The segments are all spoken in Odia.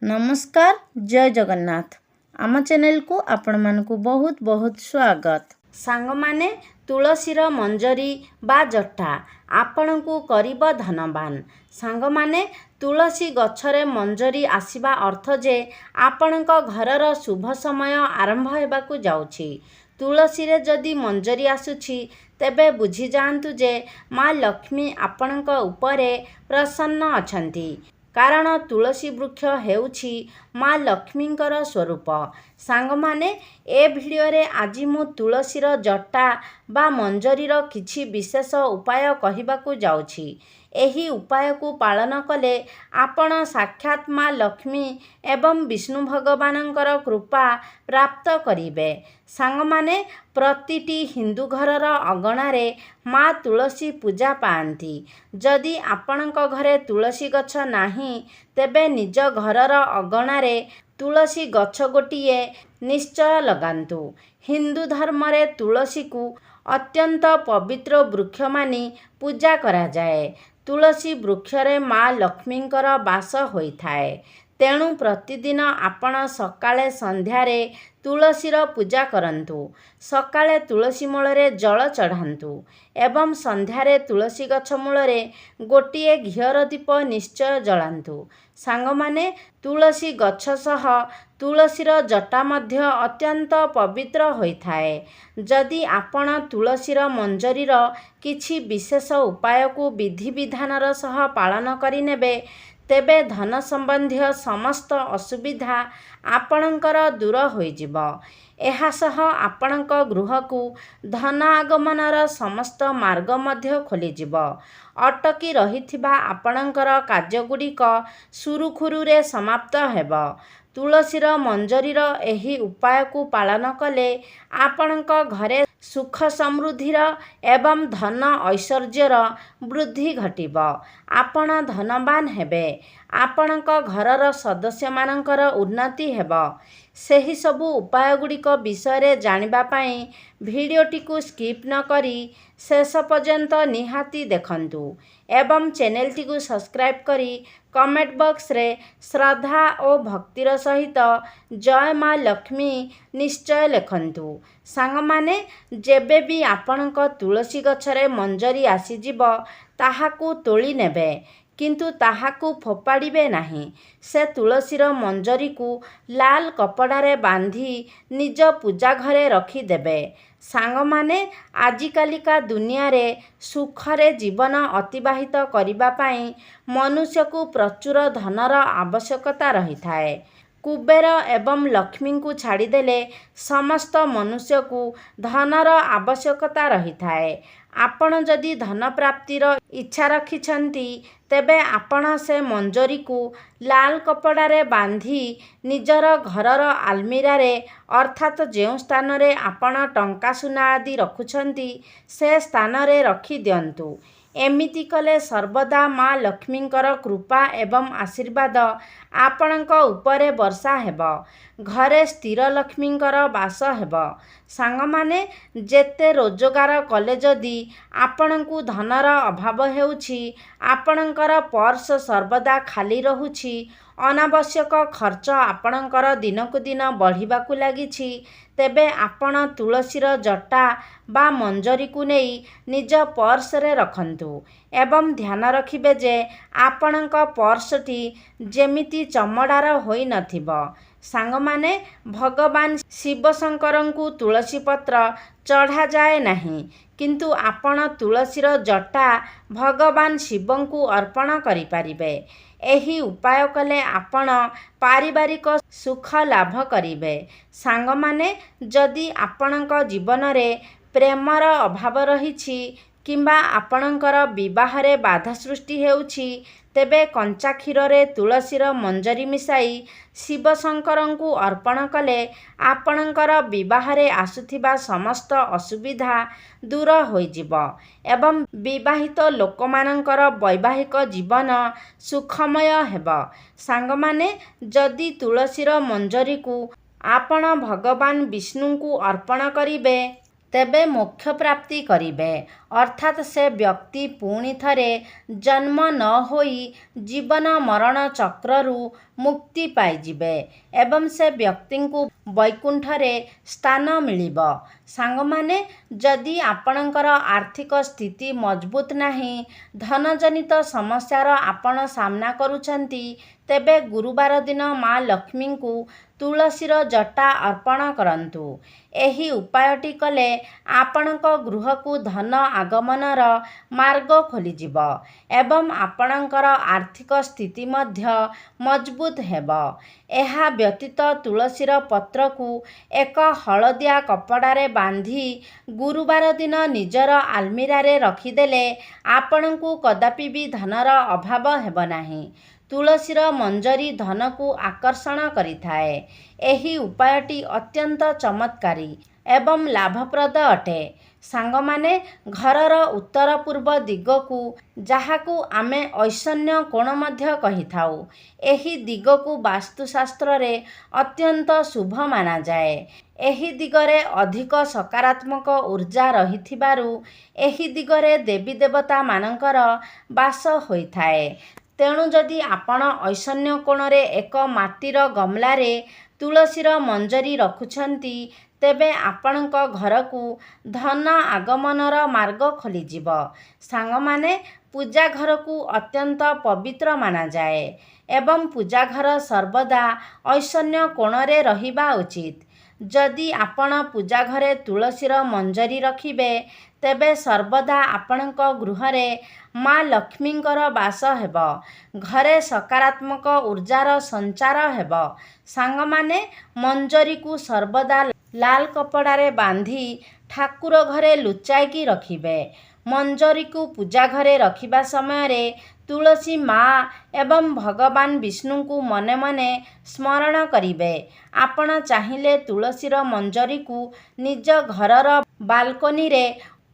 नमस्कार जय जगन्नाथ आम चैनल को आपण मानकु बहुत बहुत स्वागत। सांग माने तुलसीर मंजरी बा जटा आपण को करिब धनवान। सांग माने तुलसी गछरे मंजरी आसीबा अर्थ जे आपणक घरर शुभ समय आरंभ हेबाकु जाउछि। तुलसी रे जदि मंजरी आसुछि तेबे बुझी जांतु जे माँ लक्ष्मी आपणक उपरे प्रसन्न अछंती, कारण तुलसी वृक्ष हेउछि माँ लक्ष्मींकर स्वरूप। सांग माने ए भिडियो रे आजि मु तुलसीर जटा बा मंजरीर किछि विशेष उपाय कहिबाकु जाउछि। एही उपाय को पालन कले आपण साक्षात माँ लक्ष्मी एवं विष्णु भगवानंकर कृपा प्राप्त करिवे। सांग माने प्रतिटी हिंदू घरर अगणारे माँ तुलसी पूजा पाआंती। जदि आपणक घरे तुलसी गछ नाही तेबे निज घरर अगणारे तुलसी गछ गोटिए निश्चय लगांतु। हिंदू धर्म रे तुलसी को अत्यंत पवित्र वृक्ष मानी पूजा करा जाए। तुलसी वृक्षरे माँ लक्ष्मींकर वास होइथाए। तेणु प्रतिदिन आपण सकाळे संध्यारे तुलसीर पूजा करंतु। सकाळे तुलसी मूलरे जल चढ़ांतु एवं संध्यारे तुलसी गछ मूलरे गोटिए घियर दीप निश्चय जलांतु। सांग माने तुलसी गछ सह तुलसीर जटा मध्य अत्यंत पवित्र होइथाए। जदि आपण तुलसीर मंजरीर किछि विशेष उपाय को विधि विधानर सह पालन करिनेबे तेबे धन संबंधी समस्त असुविधा आपणकर दूर होइजिब। एहा सह आपणक गृह को धन आगमनर समस्त मार्ग मध्य खोलिजिब। अटकी रहिथिबा आपणकर कार्यगुड़िक सुरुखुरुरे समाप्त हेब। तुलसीर मंजरीर एही उपाय को पालन कले आपणक घरे सुख समृद्धिर एवं धन ऐश्वर्यर वृद्धि घटिब। आपण धनवान हेबे। आपणक घरर सदस्य मानकर उन्नति हेब। सेही सबु उपाय गुड़िक विषय जानिबा पाई भिडियोटी को स्किप न करी शेष पर्यंत निहाती देखंतु एवं चैनलटी को सब्सक्राइब करी कमेंट बॉक्स रे श्रद्धा और भक्तिर सहित जय माँ लक्ष्मी निश्चय लिखंतु। सांग माने जेबे भी आपणक तुलसी गछरे मंजरी आसीजिब ताहाकू तोली नेबे, किंतु ताहाकू फोपाड़िबे नाही। से तुलसीर मंजरी को लाल कपड़ारे बांधी निज पूजा घरे रखी देबे। सांग माने आजिकालिका दुनिया रे सुखरे जीवन अतिबाहित करिबा पाई मनुष्य को प्रचुर धनर आवश्यकता रही थाए। कुबेर एवं लक्ष्मी को छाड़ीदेले समस्त मनुष्य को धनर आवश्यकता रही थाए। आपण जदि धन प्राप्तिर इच्छा रखिछंती तेबे आपण से मंजरी को लाल कपड़ारे बांधी निजर घरर आलमीरा रे अर्थात जो स्थान रे आपण टंका सुना आदि रखुछंती से स्थान रे रखी दियंतु। एमिति कले सर्वदा माँ लक्ष्मींकर कृपा एवं आशीर्वाद आपणक उपरे वर्षा हेब। घरे स्थिर लक्ष्मींकर वास हेब। सांग माने जेते रोजगार कले जदि आपणकु धनर अभाव हेउछि, आपणकर पर्स सर्वदा खाली रहुछि, अनावश्यक खर्च आपणकर दिनकु दिन बढ़िबाकु लागिछि, तेबे आपण तुलसीर जटा बा मंजरी को नहीं निज पर्स रे रखंतु एवं ध्यान रखिबे जे आपणक पर्सटी जेमिति चमड़ार होई नथिबो। सांग माने भगवान शिव शंकरंकु तुलसी पत्र चढ़ा जाए नहीं, किंतु आपण तुलसीर जटा भगवान शिवंकु अर्पण करि पारिबे। एही उपाय कले आपण पारिवारिक सुख लाभ करिबे। सांग माने जदि आपणक जीवन रे प्रेमर अभाव रहिछि किंबा आपणकर विवाहरे बाधा सृष्टि हेउछि तेबे कंचा क्षीर रे तुलसीर मंजरी मिसाई शिव शंकरंकु अर्पण कले आपणकर विवाहरे आसुथिबा समस्त असुविधा दूर होइजिब एवं विवाहित लोकमानंकर वैवाहिक जीवन सुखमय हेब। सांग माने जदि तुलसीर मंजरी को आपण भगवान विष्णु को अर्पण करिबे तेबे मोक्ष प्राप्ति करिबे, अर्थात से व्यक्ति पुणी थरे जन्म न होई जीवन मरण चक्ररु ମୁକ୍ତି ପାଇଯିବେ ଏବଂ ସେ ବ୍ୟକ୍ତିଙ୍କୁ ବୈକୁଣ୍ଠରେ ସ୍ଥାନ ମିଳିବ। ସାଙ୍ଗମାନେ, ଯଦି ଆପଣଙ୍କର ଆର୍ଥିକ ସ୍ଥିତି ମଜବୁତ ନାହିଁ, ଧନଜନିତ ସମସ୍ୟାର ଆପଣ ସାମ୍ନା କରୁଛନ୍ତି, ତେବେ ଗୁରୁବାର ଦିନ ମା ଲକ୍ଷ୍ମୀଙ୍କୁ ତୁଳସୀର ଜଟା ଅର୍ପଣ କରନ୍ତୁ। ଏହି ଉପାୟଟି କଲେ ଆପଣଙ୍କ ଗୃହକୁ ଧନ ଆଗମନର ମାର୍ଗ ଖୋଲିଯିବ ଏବଂ ଆପଣଙ୍କର ଆର୍ଥିକ ସ୍ଥିତି ମଧ୍ୟ ମଜବୁତ ହେବ। ଏହା ବ୍ୟତୀତ ତୁଳସୀର ପତ୍ରକୁ ଏକ ହଳଦିଆ କପଡ଼ାରେ ବାନ୍ଧି ଗୁରୁବାର ଦିନ ନିଜର ଆଲମିରାରେ ରଖିଦେଲେ ଆପଣଙ୍କୁ କଦାପି ବି ଧନର ଅଭାବ ହେବ ନାହିଁ। ତୁଳସୀର ମଞ୍ଜରୀ ଧନକୁ ଆକର୍ଷଣ କରିଥାଏ। ଏହି ଉପାୟଟି ଅତ୍ୟନ୍ତ ଚମତ୍କାରୀ ଏବଂ ଲାଭପ୍ରଦ ଅଟେ। ସାଙ୍ଗମାନେ, ଘରର ଉତ୍ତର ପୂର୍ବ ଦିଗକୁ, ଯାହାକୁ ଆମେ ଐଶାନ୍ୟ କୋଣ ମଧ୍ୟ କହିଥାଉ, ଏହି ଦିଗକୁ ବାସ୍ତୁଶାସ୍ତ୍ରରେ ଅତ୍ୟନ୍ତ ଶୁଭ ମାନାଯାଏ। ଏହି ଦିଗରେ ଅଧିକ ସକାରାତ୍ମକ ଉର୍ଜା ରହିଥିବାରୁ ଏହି ଦିଗରେ ଦେବୀ ଦେବତାମାନଙ୍କର ବାସ ହୋଇଥାଏ। ତେଣୁ ଯଦି ଆପଣ ଐଶାନ୍ୟ କୋଣରେ ଏକ ମାଟିର ଗମଲାରେ ତୁଳସୀର ମଞ୍ଜରୀ ରଖୁଛନ୍ତି, ତେବେ ଆପଣଙ୍କ ଘରକୁ ଧନ ଆଗମନର ମାର୍ଗ ଖୋଲିଯିବ। ସାଙ୍ଗମାନେ, ପୂଜା ଘରକୁ ଅତ୍ୟନ୍ତ ପବିତ୍ର ମାନାଯାଏ ଏବଂ ପୂଜା ଘର ସର୍ବଦା ଐଶାନ୍ୟ କୋଣରେ ରହିବା ଉଚିତ। ଯଦି ଆପଣ ପୂଜା ଘରେ ତୁଳସୀର ମଞ୍ଜରୀ ରଖିବେ, ତେବେ ସର୍ବଦା ଆପଣଙ୍କ ଗୃହରେ ମା ଲକ୍ଷ୍ମୀଙ୍କର ବାସ ହେବ। ଘରେ ସକାରାତ୍ମକ ଉର୍ଜାର ସଞ୍ଚାର ହେବ। ସାଙ୍ଗମାନେ, ମଞ୍ଜରୀକୁ ସର୍ବଦା ଲାଲ କପଡ଼ାରେ ବାନ୍ଧି ଠାକୁର ଘରେ ଲୁଚାଇକି ରଖିବେ। ମଞ୍ଜରୀକୁ ପୂଜା ଘରେ ରଖିବା ସମୟରେ ତୁଳସୀ ମା ଏବଂ ଭଗବାନ ବିଷ୍ଣୁଙ୍କୁ ମନେ ମନେ ସ୍ମରଣ କରିବେ। ଆପଣ ଚାହିଁଲେ ତୁଳସୀର ମଞ୍ଜରୀକୁ ନିଜ ଘରର ବାଲକୋନିରେ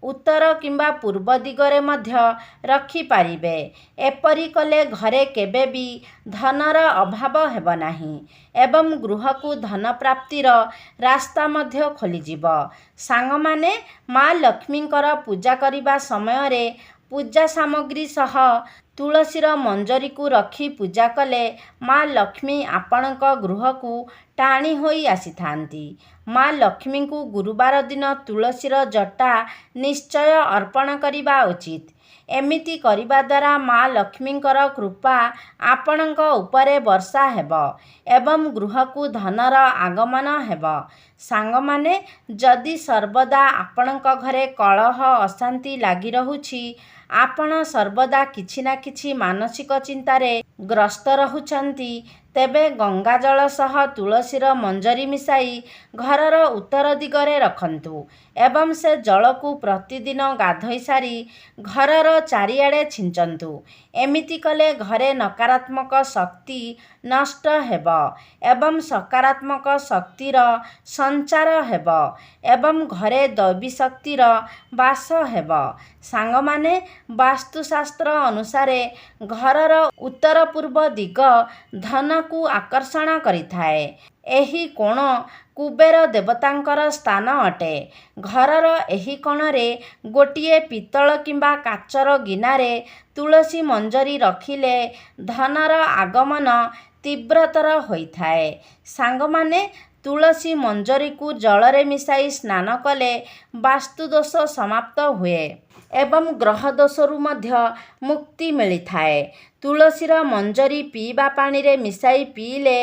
ଉତ୍ତର କିମ୍ବା ପୂର୍ବ ଦିଗରେ ମଧ୍ୟ ରଖିପାରିବେ। ଏପରି କଲେ ଘରେ କେବେ ବି ଧନର ଅଭାବ ହେବ ନାହିଁ ଏବଂ ଗୃହକୁ ଧନ ପ୍ରାପ୍ତିର ରାସ୍ତା ମଧ୍ୟ ଖୋଲିଯିବ। ସାଙ୍ଗମାନେ, ମା ଲକ୍ଷ୍ମୀଙ୍କର ପୂଜା କରିବା ସମୟରେ ପୂଜା ସାମଗ୍ରୀ ସହ ତୁଳସୀର ମଞ୍ଜରୀକୁ ରଖି ପୂଜା କଲେ ମା ଲକ୍ଷ୍ମୀ ଆପଣଙ୍କ ଗୃହକୁ ଟାଣି ହୋଇ ଆସିଥାନ୍ତି। ମା ଲକ୍ଷ୍ମୀଙ୍କୁ ଗୁରୁବାର ଦିନ ତୁଳସୀର ଜଟା ନିଶ୍ଚୟ ଅର୍ପଣ କରିବା ଉଚିତ। ଏମିତି କରିବା ଦ୍ୱାରା ମା ଲକ୍ଷ୍ମୀଙ୍କର କୃପା ଆପଣଙ୍କ ଉପରେ ବର୍ଷା ହେବ ଏବଂ ଗୃହକୁ ଧନର ଆଗମନ ହେବ। ସାଙ୍ଗମାନେ, ଯଦି ସର୍ବଦା ଆପଣଙ୍କ ଘରେ କଳହ ଅଶାନ୍ତି ଲାଗି ରହୁଛି, ଆପଣ ସର୍ବଦା କିଛି ନା କିଛି ମାନସିକ ଚିନ୍ତାରେ ଗ୍ରସ୍ତ ରହୁଛନ୍ତି, ତେବେ ଗଙ୍ଗାଜଳ ସହ ତୁଳସୀର ମଞ୍ଜରୀ ମିଶାଇ ଘରର ଉତ୍ତର ଦିଗରେ ରଖନ୍ତୁ ଏବଂ ସେ ଜଳକୁ ପ୍ରତିଦିନ ଗାଧୋଇ ସାରି ଘରର ଚାରିଆଡ଼େ ଛିଞ୍ଚନ୍ତୁ। ଏମିତି କଲେ ଘରେ ନକାରାତ୍ମକ ଶକ୍ତି ନଷ୍ଟ ହେବ ଏବଂ ସକାରାତ୍ମକ ଶକ୍ତିର ସଞ୍ଚାର ହେବ ଏବଂ ଘରେ ଦୈବୀ ଶକ୍ତିର ବାସ ହେବ। ସାଙ୍ଗମାନେ, ବାସ୍ତୁଶାସ୍ତ୍ର ଅନୁସାରେ ଘରର ଉତ୍ତର ପୂର୍ବ ଦିଗ ଧନକୁ ଆକର୍ଷଣ କରିଥାଏ। ଏହି କୋଣ କୁବେର ଦେବତାଙ୍କର ସ୍ଥାନ ଅଟେ। ଘରର ଏହି କୋଣରେ ଗୋଟିଏ ପିତ୍ତଳ କିମ୍ବା କାଚର ଗିନାରେ ତୁଳସୀ ମଞ୍ଜରୀ ରଖିଲେ ଧନର ଆଗମନ ତୀବ୍ରତର ହୋଇଥାଏ। ସାଙ୍ଗମାନେ, ତୁଳସୀ ମଞ୍ଜରୀକୁ ଜଳରେ ମିଶାଇ ସ୍ନାନ କଲେ ବାସ୍ତୁଦୋଷ ସମାପ୍ତ ହୁଏ ଏବଂ ଗ୍ରହ ଦୋଷରୁ ମଧ୍ୟ ମୁକ୍ତି ମିଳିଥାଏ। ତୁଳସୀର ମଞ୍ଜରୀ ପିଇବା ପାଣିରେ ମିଶାଇ ପିଇଲେ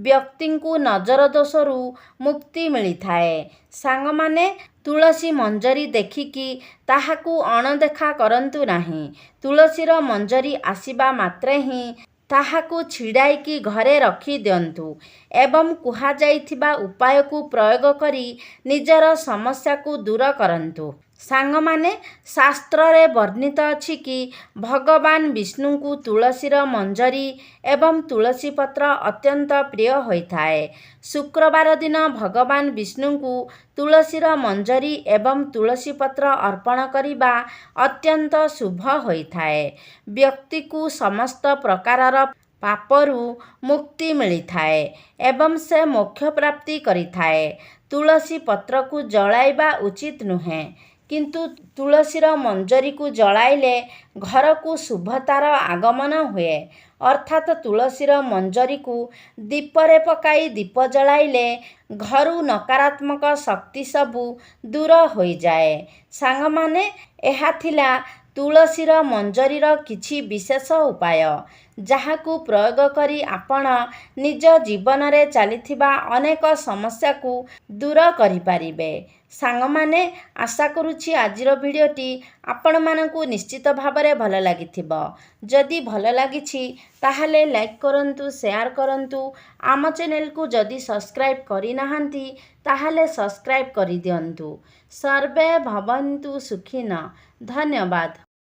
ବ୍ୟକ୍ତିଙ୍କୁ ନଜର ଦୋଷରୁ ମୁକ୍ତି ମିଳିଥାଏ। ସାଙ୍ଗମାନେ, ତୁଳସୀ ମଞ୍ଜରୀ ଦେଖିକି ତାହାକୁ ଅଣଦେଖା କରନ୍ତୁ ନାହିଁ। ତୁଳସୀର ମଞ୍ଜରୀ ଆସିବା ମାତ୍ରେ ହିଁ ତାହାକୁ ଛିଡ଼ାଇକି ଘରେ ରଖିଦିଅନ୍ତୁ ଏବଂ କୁହାଯାଇଥିବା ଉପାୟକୁ ପ୍ରୟୋଗ କରି ନିଜର ସମସ୍ୟାକୁ ଦୂର କରନ୍ତୁ। ସାଙ୍ଗମାନେ, ଶାସ୍ତ୍ରରେ ବର୍ଣ୍ଣିତ ଅଛି କି ଭଗବାନ ବିଷ୍ଣୁଙ୍କୁ ତୁଳସୀର ମଞ୍ଜରୀ ଏବଂ ତୁଳସୀ ପତ୍ର ଅତ୍ୟନ୍ତ ପ୍ରିୟ ହୋଇଥାଏ। ଶୁକ୍ରବାର ଦିନ ଭଗବାନ ବିଷ୍ଣୁଙ୍କୁ ତୁଳସୀର ମଞ୍ଜରୀ ଏବଂ ତୁଳସୀ ପତ୍ର ଅର୍ପଣ କରିବା ଅତ୍ୟନ୍ତ ଶୁଭ ହୋଇଥାଏ। ବ୍ୟକ୍ତିକୁ ସମସ୍ତ ପ୍ରକାରର ପାପରୁ ମୁକ୍ତି ମିଳିଥାଏ ଏବଂ ସେ ମୋକ୍ଷ ପ୍ରାପ୍ତି କରିଥାଏ। ତୁଳସୀ ପତ୍ରକୁ ଜଳାଇବା ଉଚିତ ନୁହେଁ, କିନ୍ତୁ ତୁଳସୀର ମଞ୍ଜରୀକୁ ଜଳାଇଲେ ଘରକୁ ଶୁଭତାର ଆଗମନ ହୁଏ। ଅର୍ଥାତ୍ ତୁଳସୀର ମଞ୍ଜରୀକୁ ଦୀପରେ ପକାଇ ଦୀପ ଜଳାଇଲେ ଘରୁ ନକାରାତ୍ମକ ଶକ୍ତି ସବୁ ଦୂର ହୋଇଯାଏ। ସାଙ୍ଗମାନେ, ଏହା ଥିଲା ତୁଳସୀର ମଞ୍ଜରୀର କିଛି ବିଶେଷ ଉପାୟ, ଯାହାକୁ ପ୍ରୟୋଗ କରି ଆପଣ ନିଜ ଜୀବନରେ ଚାଲିଥିବା ଅନେକ ସମସ୍ୟାକୁ ଦୂର କରିପାରିବେ। ସାଙ୍ଗମାନେ, ଆଶା କରୁଛି ଆଜିର ଭିଡ଼ିଓଟି ଆପଣମାନଙ୍କୁ ନିଶ୍ଚିତ ଭାବରେ ଭଲ ଲାଗିଥିବ। ଯଦି ଭଲ ଲାଗିଛି ତାହେଲେ ଲାଇକ୍ କରନ୍ତୁ, ସେୟାର କରନ୍ତୁ। ଆମ ଚ୍ୟାନେଲକୁ ଯଦି ସବସ୍କ୍ରାଇବ୍ କରିନାହାନ୍ତି ତାହେଲେ ସବସ୍କ୍ରାଇବ୍ କରିଦିଅନ୍ତୁ। ସର୍ବେ ଭବନ୍ତୁ ସୁଖିନଃ। ଧନ୍ୟବାଦ।